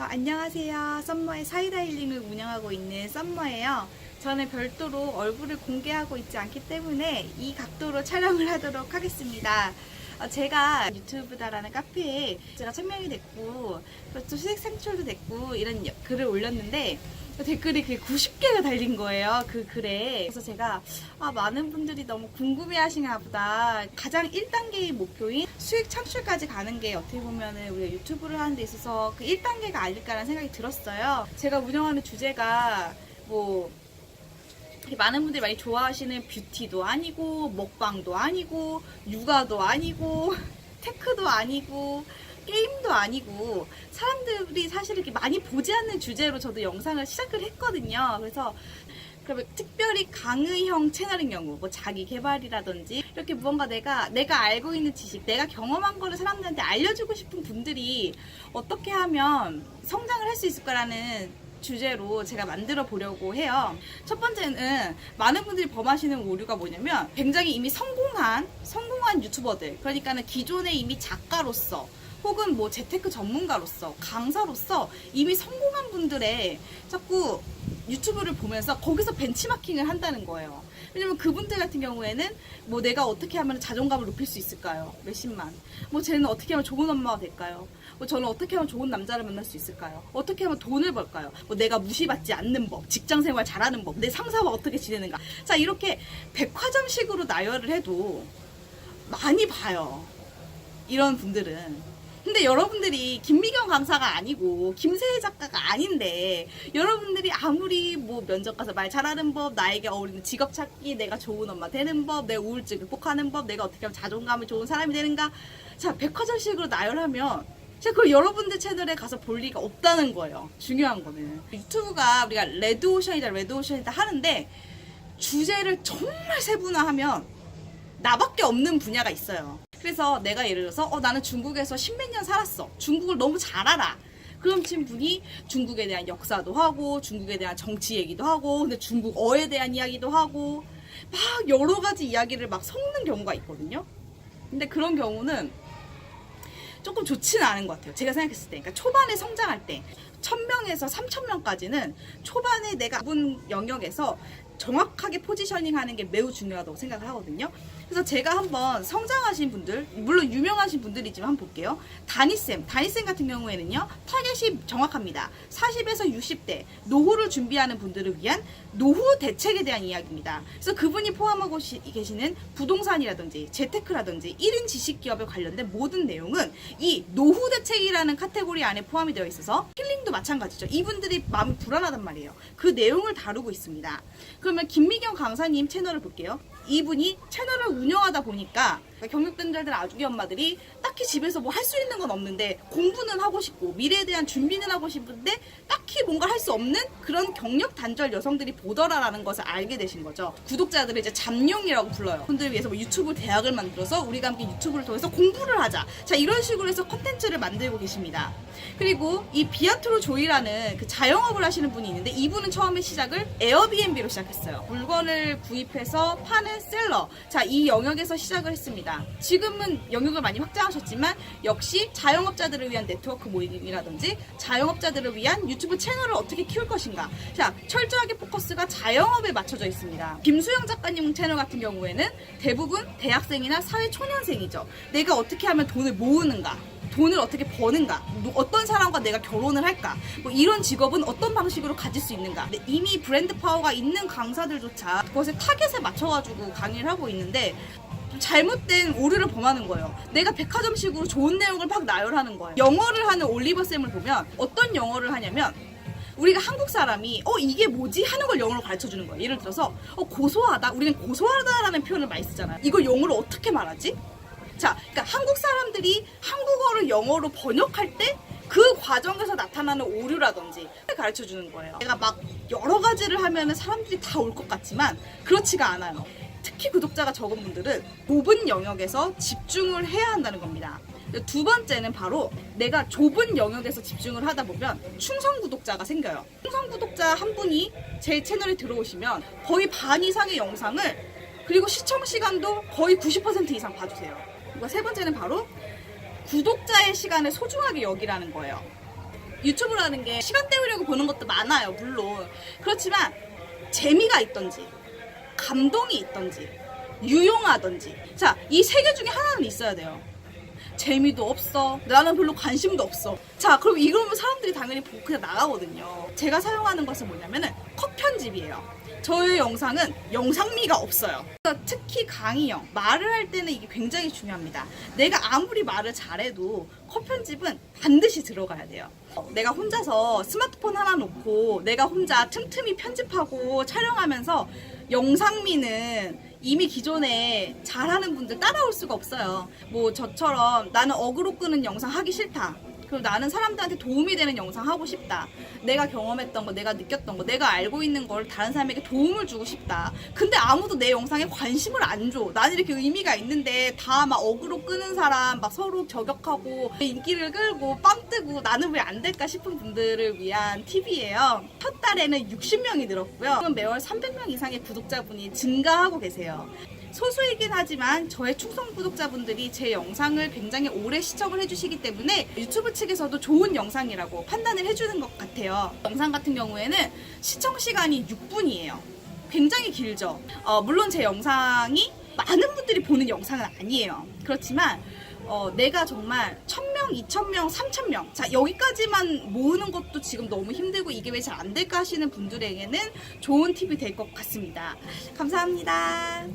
안녕하세요. 썸머의 사이다 힐링을 운영하고 있는 썸머예요. 저는 별도로 얼굴을 공개하고 있지 않기 때문에 이 각도로 촬영을 하도록 하겠습니다. 제가 유튜브다라는 카페에 제가 천명이 됐고 또 수익 창출도 됐고 이런 글을 올렸는데 댓글이 90개가 달린 거예요. 그 글에. 그래서 제가 많은 분들이 너무 궁금해 하시나 보다. 가장 1단계의 목표인 수익 창출까지 가는 게 어떻게 보면은 우리가 유튜브를 하는 데 있어서 그 1단계가 아닐까라는 생각이 들었어요. 제가 운영하는 주제가 많은 분들이 많이 좋아하시는 뷰티도 아니고 먹방도 아니고 육아도 아니고 테크도 아니고 게임도 아니고 사람들이 사실 이렇게 많이 보지 않는 주제로 저도 영상을 시작을 했거든요. 그래서 그러면 특별히 강의형 채널인 경우 자기 개발이라든지 이렇게 무언가 내가 알고 있는 지식, 내가 경험한 거를 사람들한테 알려주고 싶은 분들이 어떻게 하면 성장을 할 수 있을까라는 주제로 제가 만들어 보려고 해요. 첫 번째는 많은 분들이 범하시는 오류가 뭐냐면 굉장히 이미 성공한 유튜버들, 그러니까는 기존에 이미 작가로서 혹은 재테크 전문가로서 강사로서 이미 성공한 분들의 자꾸 유튜브를 보면서 거기서 벤치마킹을 한다는 거예요. 왜냐면 그분들 같은 경우에는 내가 어떻게 하면 자존감을 높일 수 있을까요? 몇십만. 쟤는 어떻게 하면 좋은 엄마가 될까요? 저는 어떻게 하면 좋은 남자를 만날 수 있을까요? 어떻게 하면 돈을 벌까요? 내가 무시받지 않는 법, 직장생활 잘하는 법, 내 상사와 어떻게 지내는가. 자, 이렇게 백화점식으로 나열을 해도 많이 봐요. 이런 분들은. 근데 여러분들이 김미경 강사가 아니고 김세혜 작가가 아닌데 여러분들이 아무리 면접 가서 말 잘하는 법, 나에게 어울리는 직업 찾기, 내가 좋은 엄마 되는 법, 내 우울증 극복하는 법, 내가 어떻게 하면 자존감이 좋은 사람이 되는가. 자, 백화점식으로 나열하면 제가 그 여러분들 채널에 가서 볼 리가 없다는 거예요. 중요한 거는 유튜브가 우리가 레드오션이다 하는데 주제를 정말 세분화하면 나밖에 없는 분야가 있어요. 그래서 내가 예를 들어서 나는 중국에서 십몇 년 살았어. 중국을 너무 잘 알아. 그럼 지금 분이 중국에 대한 역사도 하고 중국에 대한 정치 얘기도 하고 근데 중국어에 대한 이야기도 하고 막 여러 가지 이야기를 막 섞는 경우가 있거든요. 근데 그런 경우는 조금 좋지는 않은 것 같아요. 제가 생각했을 때. 그러니까 초반에 성장할 때 1000명에서 3000명까지는 초반에 내가 본 영역에서 정확하게 포지셔닝 하는 게 매우 중요하다고 생각을 하거든요. 그래서 제가 한번 성장하신 분들, 물론 유명하신 분들이지만 한번 볼게요. 다니쌤 같은 경우에는요, 타겟이 정확합니다. 40에서 60대 노후를 준비하는 분들을 위한 노후 대책에 대한 이야기입니다. 그래서 그분이 포함하고 계시는 부동산이라든지 재테크라든지 1인 지식기업에 관련된 모든 내용은 이 노후 대책이라는 카테고리 안에 포함이 되어 있어서 힐링도 마찬가지죠. 이분들이 마음이 불안하단 말이에요. 그 내용을 다루고 있습니다. 그러면 김미경 강사님 채널을 볼게요. 이분이 채널을 운영하다 보니까 경력단절된 아주기 엄마들이 딱히 집에서 할 수 있는 건 없는데 공부는 하고 싶고 미래에 대한 준비는 하고 싶은데 딱히 뭔가 할 수 없는 그런 경력 단절 여성들이 보더라라는 것을 알게 되신 거죠. 구독자들을 이제 잠룡이라고 불러요. 분들을 위해서 유튜브 대학을 만들어서 우리가 함께 유튜브를 통해서 공부를 하자. 자, 이런 식으로 해서 콘텐츠를 만들고 계십니다. 그리고 이 비아트로 조이라는 그 자영업을 하시는 분이 있는데 이분은 처음에 시작을 에어비앤비로 시작했어요. 물건을 구입해서 파는 셀러. 자, 이 영역에서 시작을 했습니다. 지금은 영역을 많이 확장하셨지만 역시 자영업자들을 위한 네트워크 모임이라든지 자영업자들을 위한 유튜브 채널을 어떻게 키울 것인가. 자, 철저하게 포커스가 자영업에 맞춰져 있습니다. 김수영 작가님 채널 같은 경우에는 대부분 대학생이나 사회초년생이죠. 내가 어떻게 하면 돈을 모으는가, 돈을 어떻게 버는가, 어떤 사람과 내가 결혼을 할까, 이런 직업은 어떤 방식으로 가질 수 있는가. 근데 이미 브랜드 파워가 있는 강사들조차 그것에 타겟에 맞춰가지고 강의를 하고 있는데 잘못된 오류를 범하는 거예요. 내가 백화점식으로 좋은 내용을 막 나열하는 거예요. 영어를 하는 올리버쌤을 보면 어떤 영어를 하냐면 우리가 한국 사람이 이게 뭐지? 하는 걸 영어로 가르쳐주는 거예요. 예를 들어서 고소하다. 우리는 고소하다라는 표현을 많이 쓰잖아요. 이걸 영어로 어떻게 말하지? 자, 그러니까 한국 사람들이 한국어를 영어로 번역할 때 그 과정에서 나타나는 오류라든지 가르쳐 주는 거예요. 내가 막 여러 가지를 하면 사람들이 다 올 것 같지만 그렇지가 않아요. 특히 구독자가 적은 분들은 좁은 영역에서 집중을 해야 한다는 겁니다. 두 번째는 바로 내가 좁은 영역에서 집중을 하다 보면 충성 구독자가 생겨요. 충성 구독자 한 분이 제 채널에 들어오시면 거의 반 이상의 영상을, 그리고 시청 시간도 거의 90% 이상 봐주세요. 세 번째는 바로 구독자의 시간을 소중하게 여기라는 거예요. 유튜브라는 게 시간 때우려고 보는 것도 많아요, 물론. 그렇지만 재미가 있던지, 감동이 있던지, 유용하던지. 자, 이 세 개 중에 하나는 있어야 돼요. 재미도 없어, 나는 별로 관심도 없어. 자, 그럼 이러면 사람들이 당연히 보고 그냥 나가거든요. 제가 사용하는 것은 뭐냐면은 컷 편집이에요. 저의 영상은 영상미가 없어요. 특히 강의형, 말을 할 때는 이게 굉장히 중요합니다. 내가 아무리 말을 잘해도 컷 편집은 반드시 들어가야 돼요. 내가 혼자서 스마트폰 하나 놓고 내가 혼자 틈틈이 편집하고 촬영하면서 영상미는 이미 기존에 잘하는 분들 따라올 수가 없어요. 뭐 저처럼 나는 어그로 끄는 영상 하기 싫다. 그리고 나는 사람들한테 도움이 되는 영상 하고 싶다. 내가 경험했던 거, 내가 느꼈던 거, 내가 알고 있는 걸 다른 사람에게 도움을 주고 싶다. 근데 아무도 내 영상에 관심을 안 줘. 나는 이렇게 의미가 있는데 다 막 어그로 끄는 사람, 막 서로 저격하고 인기를 끌고 빰 뜨고 나는 왜 안 될까 싶은 분들을 위한 팁이에요. 첫 달에는 60명이 늘었고요. 지금 매월 300명 이상의 구독자분이 증가하고 계세요. 소수이긴 하지만 저의 충성 구독자분들이 제 영상을 굉장히 오래 시청을 해주시기 때문에 유튜브 측에서도 좋은 영상이라고 판단을 해주는 것 같아요. 영상 같은 경우에는 시청 시간이 6분이에요. 굉장히 길죠. 물론 제 영상이 많은 분들이 보는 영상은 아니에요. 그렇지만 내가 정말 1000명, 2000명, 3000명, 자, 여기까지만 모으는 것도 지금 너무 힘들고 이게 왜 잘 안 될까 하시는 분들에게는 좋은 팁이 될 것 같습니다. 감사합니다.